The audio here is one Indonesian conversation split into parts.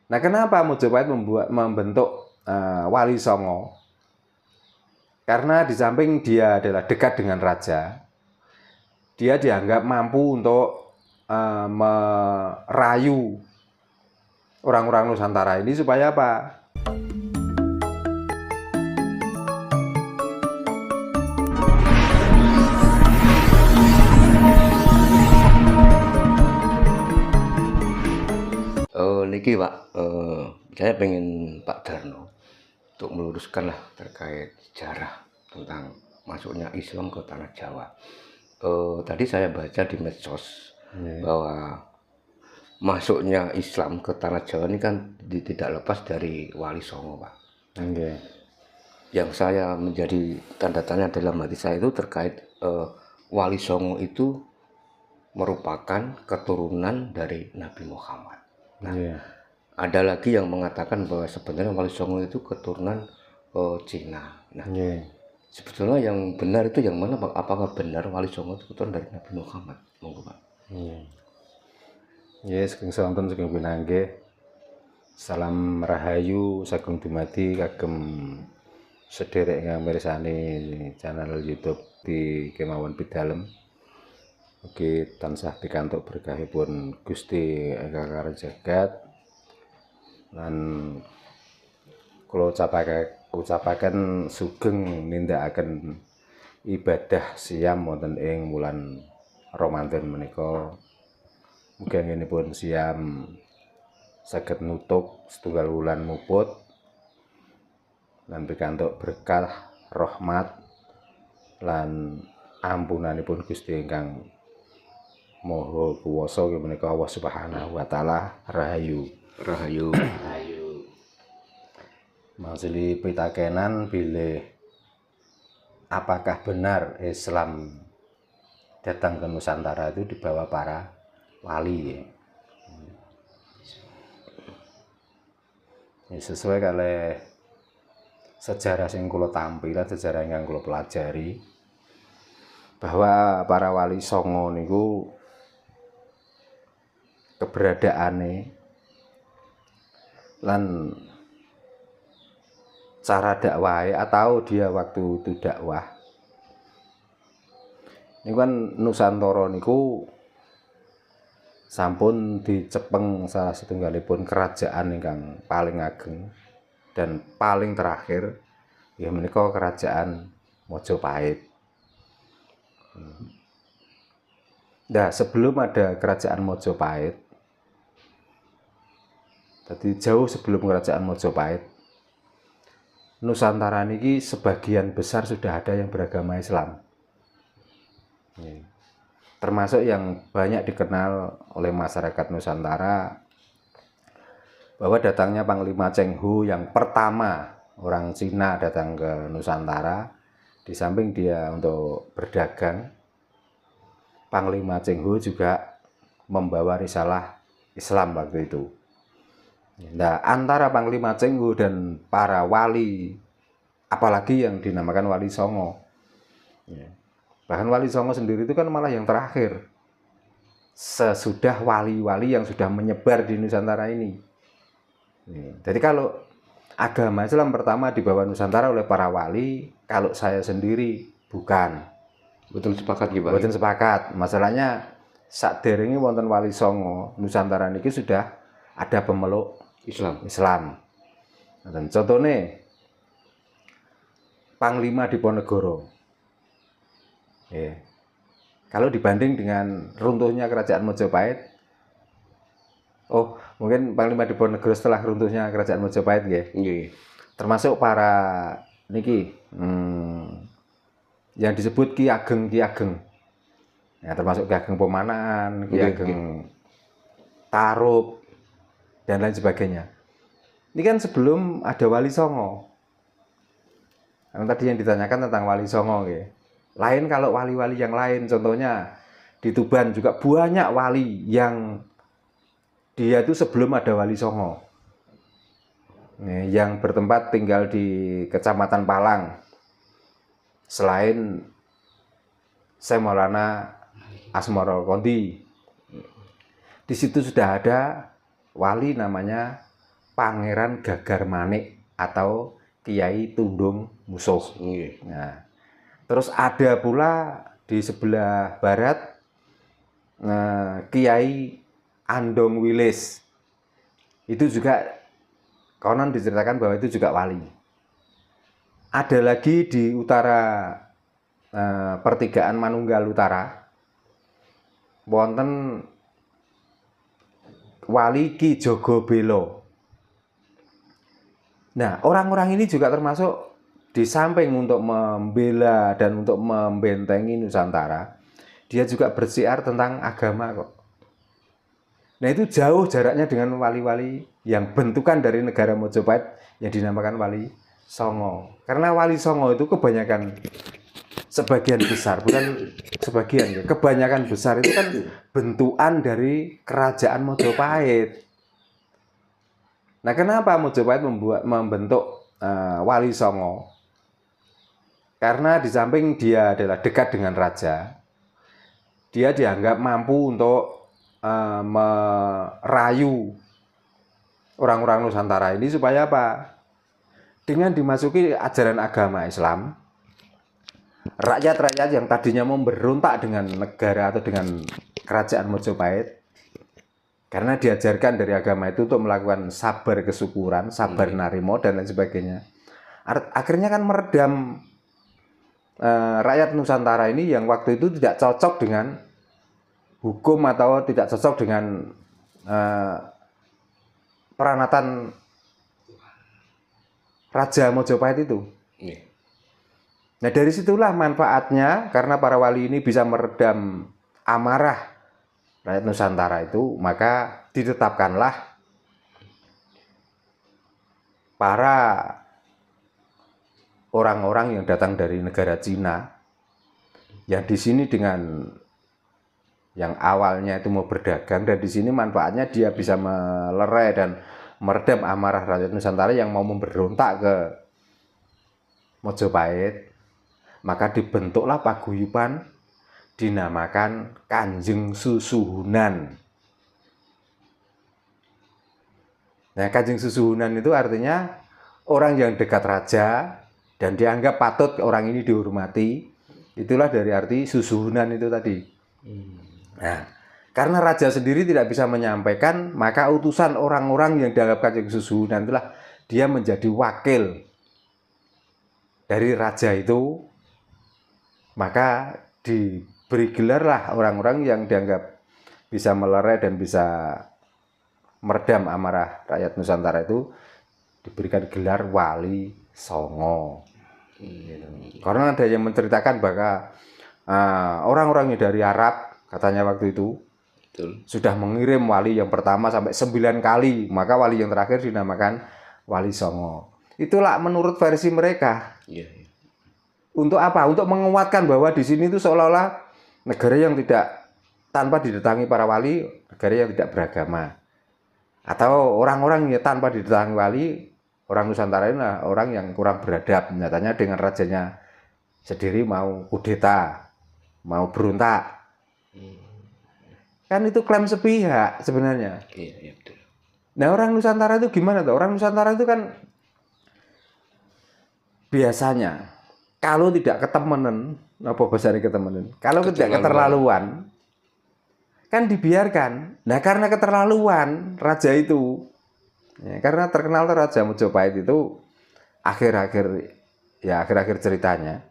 Nah, kenapa Mojopahit membentuk Wali Songo? Karena di samping dia adalah dekat dengan raja, dia dianggap mampu untuk merayu orang-orang Nusantara ini supaya apa? Niki Pak, saya pengen Pak Darno untuk meluruskan lah terkait sejarah tentang masuknya Islam ke tanah Jawa. Tadi saya baca di medsos bahwa masuknya Islam ke tanah Jawa ini kan tidak lepas dari Wali Songo, Pak. Yang saya menjadi tanda tanya dalam hati saya itu terkait Wali Songo itu merupakan keturunan dari Nabi Muhammad. Nah, ada lagi yang mengatakan bahwa sebenarnya Wali Songo itu keturunan Cina. Nah, sebetulnya yang benar itu yang mana, Pak? Apakah benar Wali Songo itu keturunan dari Nabi Muhammad? Monggo, Pak. Sugeng sonten sugeng pinanggih. Salam rahayu sagung dumadi kagem sederek ingkang mirsani channel YouTube di kemawon pidalem. Ugi tansah pikantuk berkahipun Gusti ingkang Karang Jagat. Lan kula ucapaken sugeng nindakaken ibadah siam wonten ing wulan Ramadan menika. Mugi anggenipun siam saged nutup setunggal wulan muput lan pikantuk berkah rahmat lan ampunanipun Gusti ingkang Maha Kuwasa menika Allah Subhanahu wa taala. Rahayu. Rahayu. Mangsuli pitakenan bilih apakah benar Islam datang ke Nusantara itu dibawa para wali ya? Sesuai kalih sejarah sing kula tampi lan sejarah ingkang kula pelajari bahwa para Wali Songo niku keberadaane lan cara dakwah atau dia waktu itu dakwah niku kan Nusantara niku sampun dicepeng salah setunggalipun kerajaan ingkang paling ageng dan paling terakhir ya menika kerajaan Mojopahit. Nah, sebelum ada kerajaan Mojopahit, jadi jauh sebelum kerajaan Mojopahit, Nusantara niki sebagian besar sudah ada yang beragama Islam. Termasuk yang banyak dikenal oleh masyarakat Nusantara bahwa datangnya Panglima Cheng Ho yang pertama orang Cina datang ke Nusantara, di samping dia untuk berdagang, Panglima Cheng Ho juga membawa risalah Islam waktu itu. Nah, antara Panglima Cheng Ho dan para wali, apalagi yang dinamakan Wali Songo, bahkan Wali Songo sendiri itu kan malah yang terakhir sesudah wali-wali yang sudah menyebar di Nusantara ini. Jadi kalau agama Islam pertama dibawa Nusantara oleh para wali, kalau saya sendiri bukan. Betul sepakat ya, Pak. Betul sepakat. Masalahnya sakderenge wonten Wali Songo, Nusantara niki sudah ada pemeluk Islam. Dan contohnya Panglima Diponegoro. Kalau dibanding dengan runtuhnya kerajaan Mojopahit, mungkin Panglima Diponegoro setelah runtuhnya kerajaan Mojopahit nggih. Termasuk para niki yang disebut Ki Ageng. Ya, termasuk Ki Ageng Pemanaan, Ki Ageng Tarup dan lain sebagainya. Ini kan sebelum ada Wali Songo. Karena tadi yang ditanyakan tentang Wali Songo nggih. Lain kalau wali-wali yang lain, contohnya di Tuban juga banyak wali yang dia itu sebelum ada Wali Songo. Yang bertempat tinggal di Kecamatan Palang. Selain Syekh Maulana Asmoro Kondi. Di situ sudah ada wali namanya Pangeran Gagar Manik atau Kiai Tundung Musuh. Nggih. Nah, terus ada pula di sebelah barat Kiai Andong Wilis. Itu juga konon diceritakan bahwa itu juga wali. Ada lagi di utara pertigaan Manunggal Utara, wonten Wali Ki Jogobelo. Nah, orang-orang ini juga termasuk di samping untuk membela dan untuk membentengi Nusantara, dia juga bersiar tentang agama kok. Nah, itu jauh jaraknya dengan wali-wali yang bentukan dari negara Mojopahit yang dinamakan Wali Songo. Karena Wali Songo itu kebanyakan, sebagian besar, bukan sebagian, kebanyakan besar itu kan bentukan dari kerajaan Mojopahit. Nah, kenapa Mojopahit membentuk Wali Songo? Karena di samping dia adalah dekat dengan raja, dia dianggap mampu untuk merayu orang-orang Nusantara ini supaya apa? Dengan dimasuki ajaran agama Islam, rakyat-rakyat yang tadinya memberontak dengan negara atau dengan kerajaan Mojopahit, karena diajarkan dari agama itu untuk melakukan sabar kesyukuran, sabar narimo dan lain sebagainya. Akhirnya kan meredam rakyat Nusantara ini yang waktu itu tidak cocok dengan hukum atau tidak cocok dengan peranatan Raja Mojopahit itu. Nah, dari situlah manfaatnya, karena para wali ini bisa meredam amarah rakyat Nusantara itu, maka ditetapkanlah para orang-orang yang datang dari negara Cina, yang di sini dengan yang awalnya itu mau berdagang, dan di sini manfaatnya dia bisa melerai dan meredam amarah rakyat Nusantara yang mau memberontak ke Mojopahit. Maka dibentuklah paguyuban dinamakan Kanjeng Susuhunan. Nah, Kanjeng Susuhunan itu artinya orang yang dekat raja dan dianggap patut orang ini dihormati. Itulah dari arti susuhunan itu tadi. Nah, karena raja sendiri tidak bisa menyampaikan, maka utusan orang-orang yang dianggap Kanjeng Susuhunan itulah dia menjadi wakil dari raja itu. Maka diberi gelarlah orang-orang yang dianggap bisa melerai dan bisa meredam amarah rakyat Nusantara itu, diberikan gelar Wali Songo. Karena ada yang menceritakan bahwa orang-orang yang dari Arab, katanya waktu itu, sudah mengirim wali yang pertama sampai 9 kali, maka wali yang terakhir dinamakan Wali Songo. Itulah menurut versi mereka. Untuk apa? Untuk menguatkan bahwa di sini itu seolah-olah negara yang tidak, tanpa didatangi para wali, negara yang tidak beragama. Atau orang-orang yang tanpa didatangi wali, orang Nusantara ini orang yang kurang beradab. Nyatanya dengan rajanya sendiri mau kudeta, mau berontak. Kan itu klaim sepihak sebenarnya. Iya, betul. Nah, orang Nusantara itu gimana tuh? Orang Nusantara itu kan biasanya kalau tidak ketemenan, apa bahasanya ketemenan? Kalau tidak keterlaluan, kan dibiarkan. Nah, karena keterlaluan raja itu, ya, karena terkenal tuh Raja Mojopahit itu akhir-akhir ceritanya,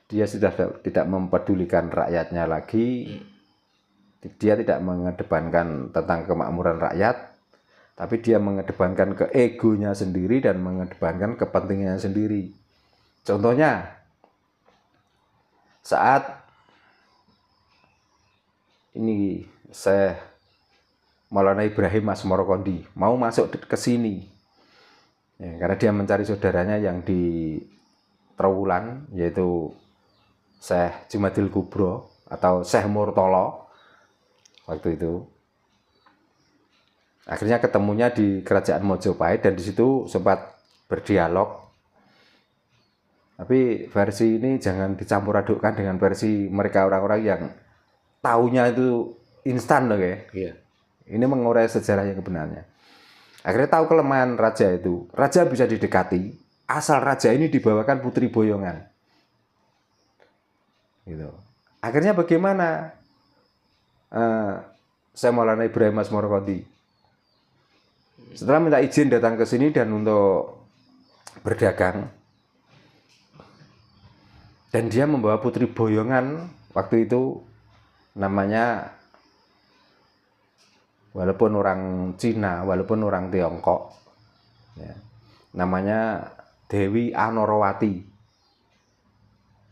dia sudah tidak mempedulikan rakyatnya lagi. Dia tidak mengedepankan tentang kemakmuran rakyat, tapi dia mengedepankan keegonya sendiri dan mengedepankan kepentingannya sendiri. Contohnya, saat ini Syekh Maulana Ibrahim Asmorokondi mau masuk ke sini, ya, karena dia mencari saudaranya yang di Trowulan, yaitu Syekh Jumadil Kubro atau Syekh Murtolo. Waktu itu akhirnya ketemunya di kerajaan Mojopahit dan di situ sempat berdialog. Tapi versi ini jangan dicampur adukkan dengan versi mereka orang-orang yang taunya itu instan loh ya. Iya. Ini mengurai sejarah yang sebenarnya. Akhirnya tahu kelemahan raja itu. Raja bisa didekati, asal raja ini dibawakan putri boyongan. Gitu. Akhirnya bagaimana? Saya Maulana Ibrahim Mas Marwandi setelah minta izin datang ke sini dan untuk berdagang, dan dia membawa putri boyongan waktu itu, namanya walaupun orang Cina, walaupun orang Tiongkok, ya, namanya Dewi Anorawati.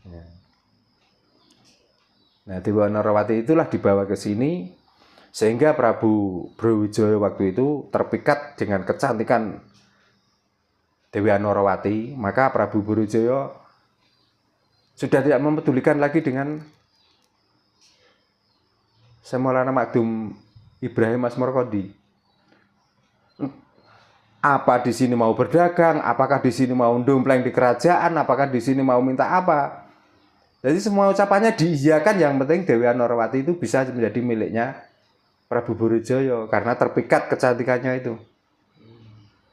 Ya. Nah, Dewi Anorawati itulah dibawa ke sini sehingga Prabu Brawijaya waktu itu terpikat dengan kecantikan Dewi Anorawati, maka Prabu Brawijaya sudah tidak mempedulikan lagi dengan Maulana Makdum Ibrahim Mas Marwandi. Apa di sini mau berdagang, apakah di sini mau dompleng di kerajaan, apakah di sini mau minta apa? Jadi semua ucapannya diiyakan, yang penting Dewi Anorawati itu bisa menjadi miliknya Prabu Brawijaya karena terpikat kecantikannya itu.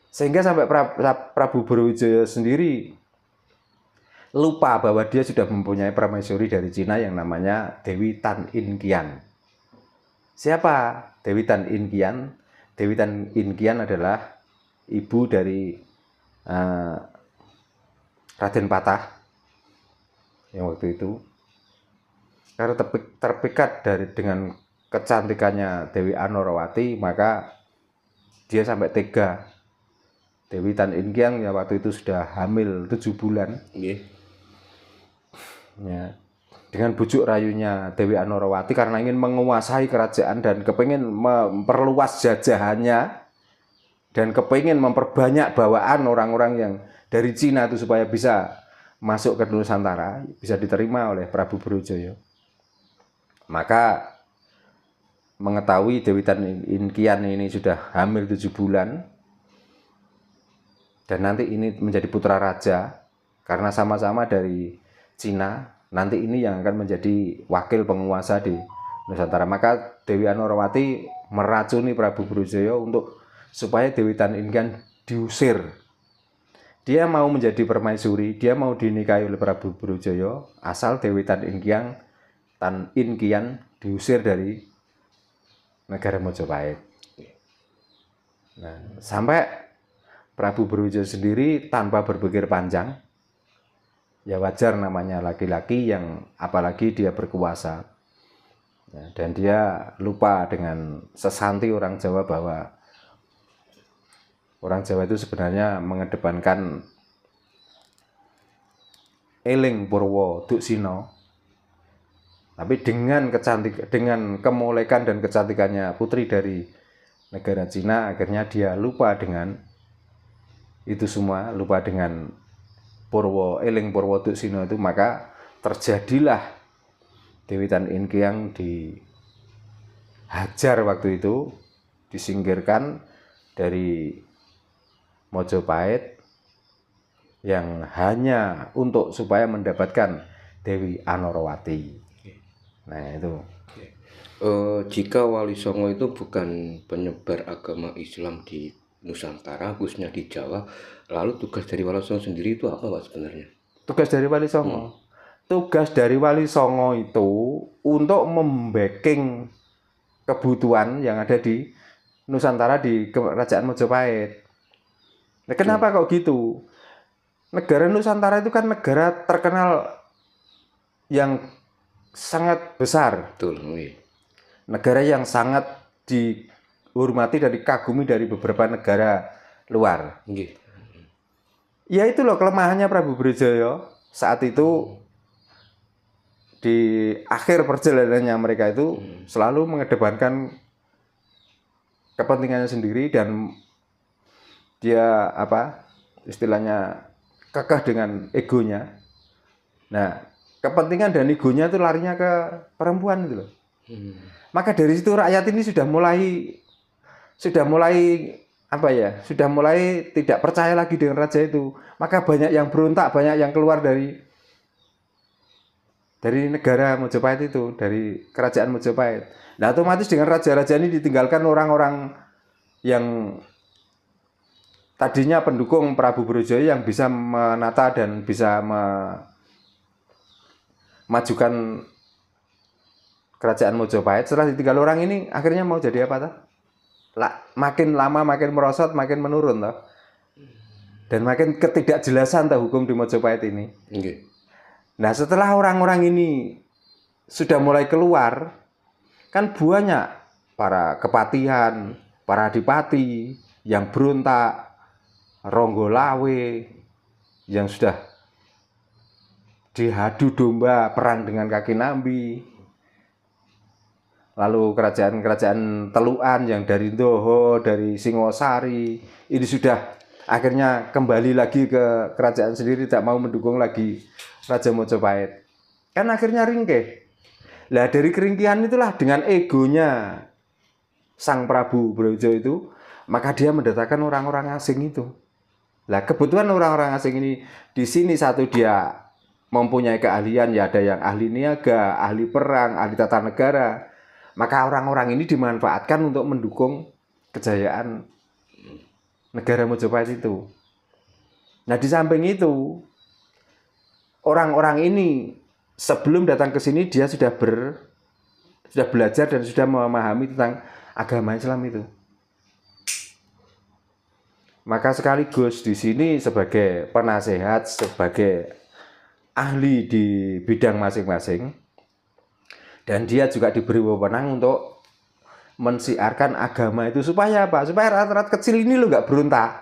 Sehingga sampai Prabu Brawijaya sendiri lupa bahwa dia sudah mempunyai permaisuri dari Cina yang namanya Dewi Tan In Kian. Siapa Dewi Tan In Kian? Dewi Tan In Kian adalah ibu dari Raden Patah yang waktu itu. Karena terpikat dengan kecantikannya Dewi Anorawati, maka dia sampai tega. Dewi Tan In Kian ya waktu itu sudah hamil 7 bulan. Ya, dengan bujuk rayunya Dewi Anorawati karena ingin menguasai kerajaan dan kepingin memperluas jajahannya dan kepingin memperbanyak bawaan orang-orang yang dari Cina itu supaya bisa masuk ke Nusantara, bisa diterima oleh Prabu Brawijaya. Maka mengetahui Dewi Tan In Kian ini sudah hamil 7 bulan dan nanti ini menjadi putra raja karena sama-sama dari Cina, nanti ini yang akan menjadi wakil penguasa di Nusantara. Maka Dewi Anorawati meracuni Prabu Brawijaya supaya Dewi Tan In Kian diusir. Dia mau menjadi permaisuri, dia mau dinikahi oleh Prabu Brawijaya asal Dewi Tan In Kian diusir dari negara Majapahit. Nah, sampai Prabu Brawijaya sendiri tanpa berpikir panjang, ya wajar namanya laki-laki yang apalagi dia berkuasa, ya, dan dia lupa dengan sesanti orang Jawa bahwa orang Jawa itu sebenarnya mengedepankan eling purwo duksina. Tapi dengan kemolekan dan kecantikannya putri dari negara Cina, akhirnya dia lupa dengan itu semua, lupa dengan eling purwo duksina itu, maka terjadilah Dewi Tan In Kian dihajar waktu itu, disingkirkan dari Majapahit yang hanya untuk supaya mendapatkan Dewi Anorawati. Nah itu. Jika Wali Songo itu bukan penyebar agama Islam di Nusantara, khususnya di Jawa, lalu tugas dari Wali Songo sendiri itu apa Pak sebenarnya? Tugas dari Wali Songo? Tugas dari Wali Songo itu untuk membacking kebutuhan yang ada di Nusantara di Kerajaan Majapahit. Nah, kenapa kok gitu? Negara Nusantara itu kan negara terkenal yang sangat besar. Betul. Negara yang sangat dihormati dan dikagumi dari beberapa negara luar. Ya itu loh kelemahannya Prabu Brawijaya saat itu. Di akhir perjalanannya mereka itu selalu mengedepankan kepentingannya sendiri dan dia istilahnya kekeh dengan egonya. Nah, kepentingan dan egonya itu larinya ke perempuan gitu loh. Maka dari situ rakyat ini sudah mulai tidak percaya lagi dengan raja itu. Maka banyak yang berontak, banyak yang keluar dari negara Majapahit itu, dari kerajaan Majapahit. Nah, otomatis dengan raja-raja ini ditinggalkan orang-orang yang tadinya pendukung Prabu Brawijaya yang bisa menata dan bisa memajukan kerajaan Mojopahit, setelah ditinggal orang ini akhirnya mau jadi apa toh? Makin lama makin merosot, makin menurun toh. Dan makin ketidakjelasan toh hukum di Mojopahit ini. Nggih. Nah, setelah orang-orang ini sudah mulai keluar, kan banyak para kepatihan, para adipati yang berontak, Ronggolawe yang sudah dihadu domba perang dengan kaki Nambi. Lalu kerajaan-kerajaan Teluan yang dari Ndoho, dari Singosari, ini sudah akhirnya kembali lagi ke kerajaan sendiri, tidak mau mendukung lagi Raja Mojopahit. Kan akhirnya ringkih. Lah dari keringkihan itulah, dengan egonya Sang Prabu Brawijaya itu, maka dia mendatangkan orang-orang asing itu. Lah kebetulan orang-orang asing ini di sini, satu dia mempunyai keahlian, ya ada yang ahli niaga, ahli perang, ahli tata negara. Maka orang-orang ini dimanfaatkan untuk mendukung kejayaan negara Mojopahit itu. Nah, di samping itu, orang-orang ini sebelum datang ke sini dia sudah belajar dan sudah memahami tentang agama Islam itu. Maka sekaligus di sini sebagai penasehat, sebagai ahli di bidang masing-masing, dan dia juga diberi wewenang untuk mensiarkan agama itu supaya apa? Supaya rakyat kecil ini lo nggak berontak.